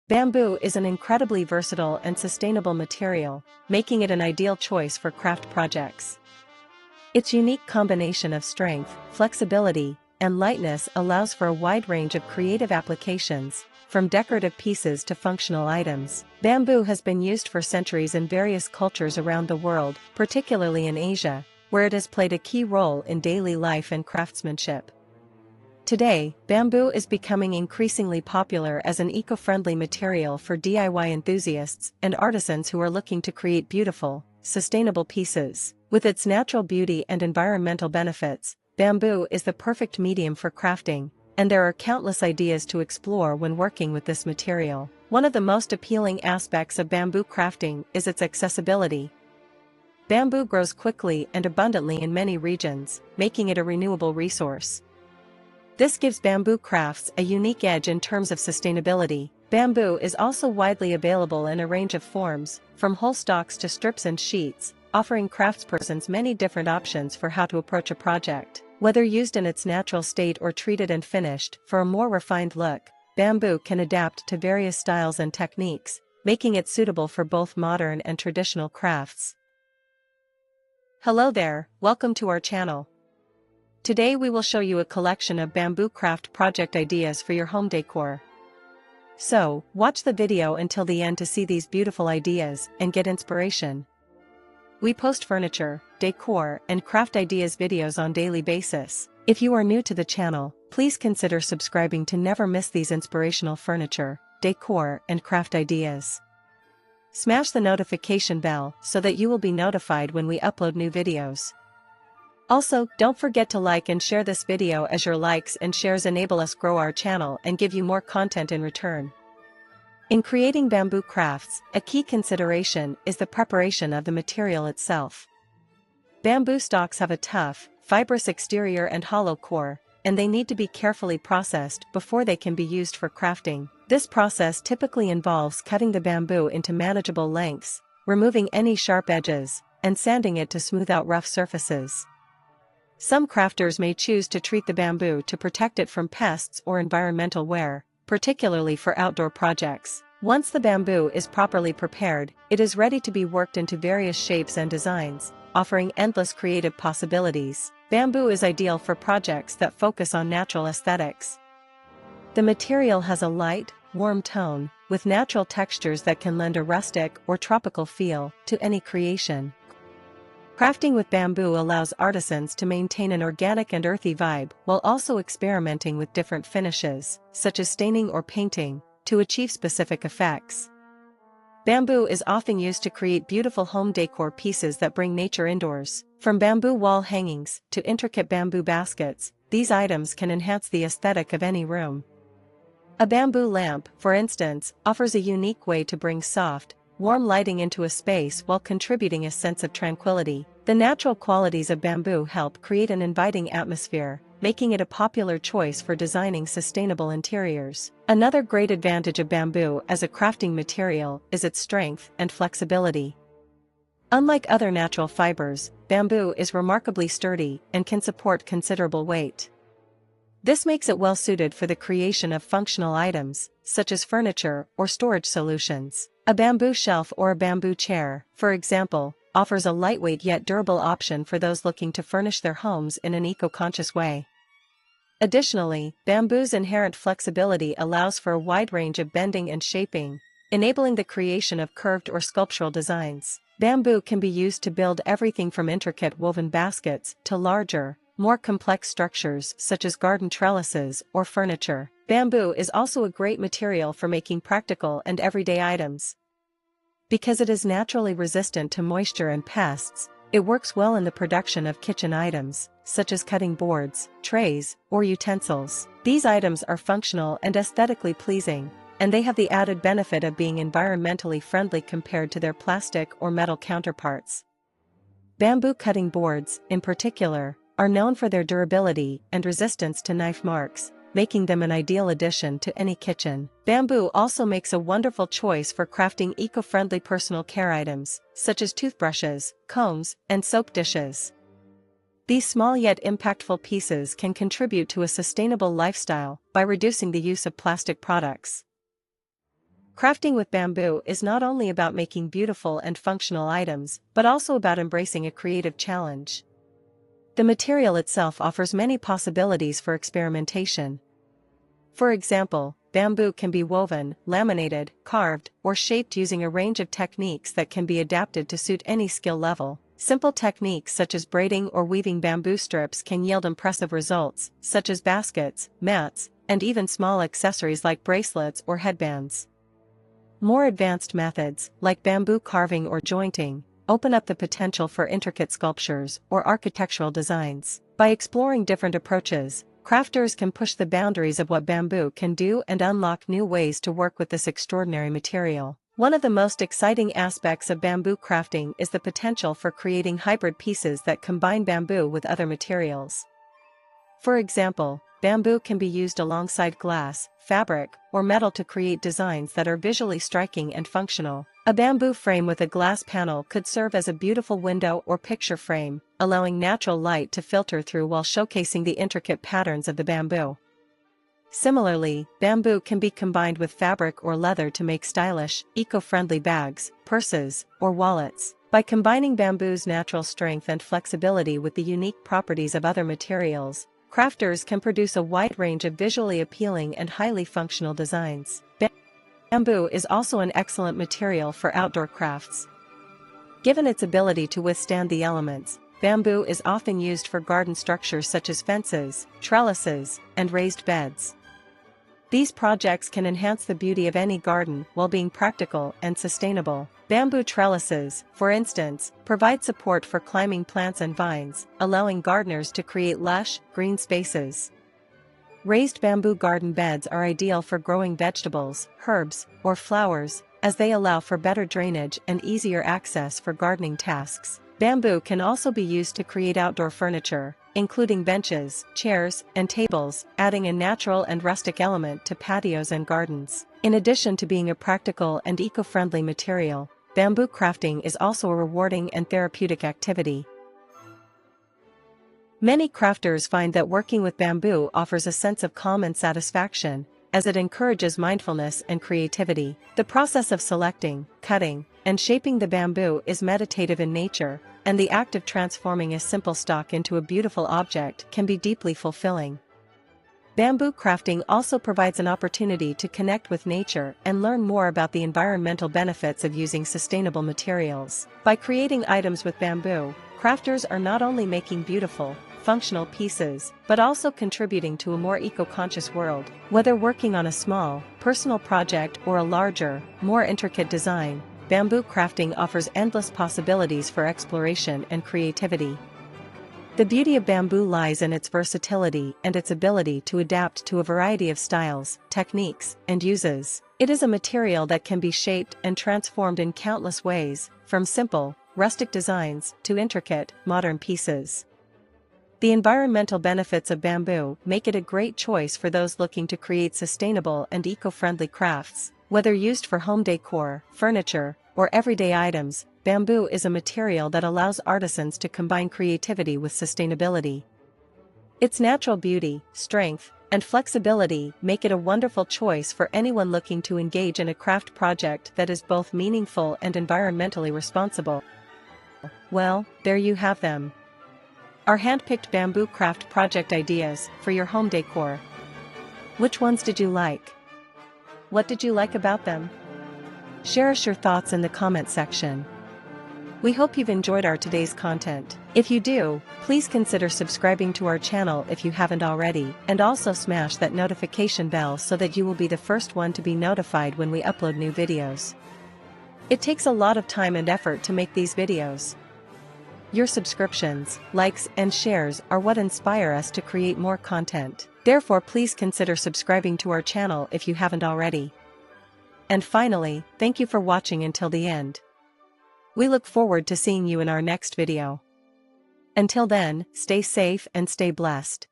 Bamboo is an incredibly versatile and sustainable material, making it an ideal choice for craft projects. Its unique combination of strength, flexibility, and lightness allows for a wide range of creative applications, from decorative pieces to functional items. Bamboo has been used for centuries in various cultures around the world, particularly in Asia, where it has played a key role in daily life and craftsmanship. Today, bamboo is becoming increasingly popular as an eco-friendly material for DIY enthusiasts and artisans who are looking to create beautiful, sustainable pieces. With its natural beauty and environmental benefits, bamboo is the perfect medium for crafting, and there are countless ideas to explore when working with this material. One of the most appealing aspects of bamboo crafting is its accessibility. Bamboo grows quickly and abundantly in many regions, making it a renewable resource. This gives bamboo crafts a unique edge in terms of sustainability. Bamboo is also widely available in a range of forms, from whole stalks to strips and sheets, offering craftspersons many different options for how to approach a project. Whether used in its natural state or treated and finished for a more refined look, bamboo can adapt to various styles and techniques, making it suitable for both modern and traditional crafts. Hello there, welcome to our channel. Today we will show you a collection of bamboo craft project ideas for your home decor. So, watch the video until the end to see these beautiful ideas and get inspiration. We post furniture, decor, and craft ideas videos on a daily basis. If you are new to the channel, please consider subscribing to never miss these inspirational furniture, decor, and craft ideas. Smash the notification bell so that you will be notified when we upload new videos. Also, don't forget to like and share this video as your likes and shares enable us grow our channel and give you more content in return. In creating bamboo crafts, a key consideration is the preparation of the material itself. Bamboo stalks have a tough, fibrous exterior and hollow core, and they need to be carefully processed before they can be used for crafting. This process typically involves cutting the bamboo into manageable lengths, removing any sharp edges, and sanding it to smooth out rough surfaces. Some crafters may choose to treat the bamboo to protect it from pests or environmental wear, particularly for outdoor projects. Once the bamboo is properly prepared, it is ready to be worked into various shapes and designs, offering endless creative possibilities. Bamboo is ideal for projects that focus on natural aesthetics. The material has a light, warm tone, with natural textures that can lend a rustic or tropical feel to any creation. Crafting with bamboo allows artisans to maintain an organic and earthy vibe while also experimenting with different finishes, such as staining or painting, to achieve specific effects. Bamboo is often used to create beautiful home decor pieces that bring nature indoors. From bamboo wall hangings to intricate bamboo baskets, these items can enhance the aesthetic of any room. A bamboo lamp, for instance, offers a unique way to bring soft, warm lighting into a space while contributing a sense of tranquility. The natural qualities of bamboo help create an inviting atmosphere, making it a popular choice for designing sustainable interiors. Another great advantage of bamboo as a crafting material is its strength and flexibility. Unlike other natural fibers, bamboo is remarkably sturdy and can support considerable weight. This makes it well suited for the creation of functional items, such as furniture or storage solutions. A bamboo shelf or a bamboo chair, for example, offers a lightweight yet durable option for those looking to furnish their homes in an eco-conscious way. Additionally, bamboo's inherent flexibility allows for a wide range of bending and shaping, enabling the creation of curved or sculptural designs. Bamboo can be used to build everything from intricate woven baskets to larger, more complex structures such as garden trellises or furniture. Bamboo is also a great material for making practical and everyday items. Because it is naturally resistant to moisture and pests, it works well in the production of kitchen items, such as cutting boards, trays, or utensils. These items are functional and aesthetically pleasing, and they have the added benefit of being environmentally friendly compared to their plastic or metal counterparts. Bamboo cutting boards, in particular, are known for their durability and resistance to knife marks, making them an ideal addition to any kitchen. Bamboo also makes a wonderful choice for crafting eco-friendly personal care items, such as toothbrushes, combs, and soap dishes. These small yet impactful pieces can contribute to a sustainable lifestyle by reducing the use of plastic products. Crafting with bamboo is not only about making beautiful and functional items, but also about embracing a creative challenge. The material itself offers many possibilities for experimentation. For example, bamboo can be woven, laminated, carved, or shaped using a range of techniques that can be adapted to suit any skill level. Simple techniques such as braiding or weaving bamboo strips can yield impressive results, such as baskets, mats, and even small accessories like bracelets or headbands. More advanced methods, like bamboo carving or jointing, open up the potential for intricate sculptures or architectural designs. By exploring different approaches, crafters can push the boundaries of what bamboo can do and unlock new ways to work with this extraordinary material. One of the most exciting aspects of bamboo crafting is the potential for creating hybrid pieces that combine bamboo with other materials. For example, bamboo can be used alongside glass, fabric, or metal to create designs that are visually striking and functional. A bamboo frame with a glass panel could serve as a beautiful window or picture frame, allowing natural light to filter through while showcasing the intricate patterns of the bamboo. Similarly, bamboo can be combined with fabric or leather to make stylish, eco-friendly bags, purses, or wallets. By combining bamboo's natural strength and flexibility with the unique properties of other materials, crafters can produce a wide range of visually appealing and highly functional designs. Bamboo is also an excellent material for outdoor crafts. Given its ability to withstand the elements, bamboo is often used for garden structures such as fences, trellises, and raised beds. These projects can enhance the beauty of any garden while being practical and sustainable. Bamboo trellises, for instance, provide support for climbing plants and vines, allowing gardeners to create lush, green spaces. Raised bamboo garden beds are ideal for growing vegetables, herbs, or flowers, as they allow for better drainage and easier access for gardening tasks. Bamboo can also be used to create outdoor furniture, including benches, chairs, and tables, adding a natural and rustic element to patios and gardens. In addition to being a practical and eco-friendly material, bamboo crafting is also a rewarding and therapeutic activity. Many crafters find that working with bamboo offers a sense of calm and satisfaction, as it encourages mindfulness and creativity. The process of selecting, cutting, and shaping the bamboo is meditative in nature, and the act of transforming a simple stock into a beautiful object can be deeply fulfilling. Bamboo crafting also provides an opportunity to connect with nature and learn more about the environmental benefits of using sustainable materials. By creating items with bamboo, crafters are not only making beautiful, functional pieces, but also contributing to a more eco-conscious world. Whether working on a small, personal project or a larger, more intricate design, bamboo crafting offers endless possibilities for exploration and creativity. The beauty of bamboo lies in its versatility and its ability to adapt to a variety of styles, techniques, and uses. It is a material that can be shaped and transformed in countless ways, from simple, rustic designs to intricate, modern pieces. The environmental benefits of bamboo make it a great choice for those looking to create sustainable and eco-friendly crafts. Whether used for home decor, furniture, or everyday items, bamboo is a material that allows artisans to combine creativity with sustainability. Its natural beauty, strength, and flexibility make it a wonderful choice for anyone looking to engage in a craft project that is both meaningful and environmentally responsible. Well, there you have them. Our hand-picked bamboo craft project ideas for your home decor. Which ones did you like? What did you like about them? Share us your thoughts in the comment section. We hope you've enjoyed our today's content. If you do, please consider subscribing to our channel if you haven't already, and also smash that notification bell so that you will be the first one to be notified when we upload new videos. It takes a lot of time and effort to make these videos. Your subscriptions, likes, and shares are what inspire us to create more content. Therefore, please consider subscribing to our channel if you haven't already. And finally, thank you for watching until the end. We look forward to seeing you in our next video. Until then, stay safe and stay blessed.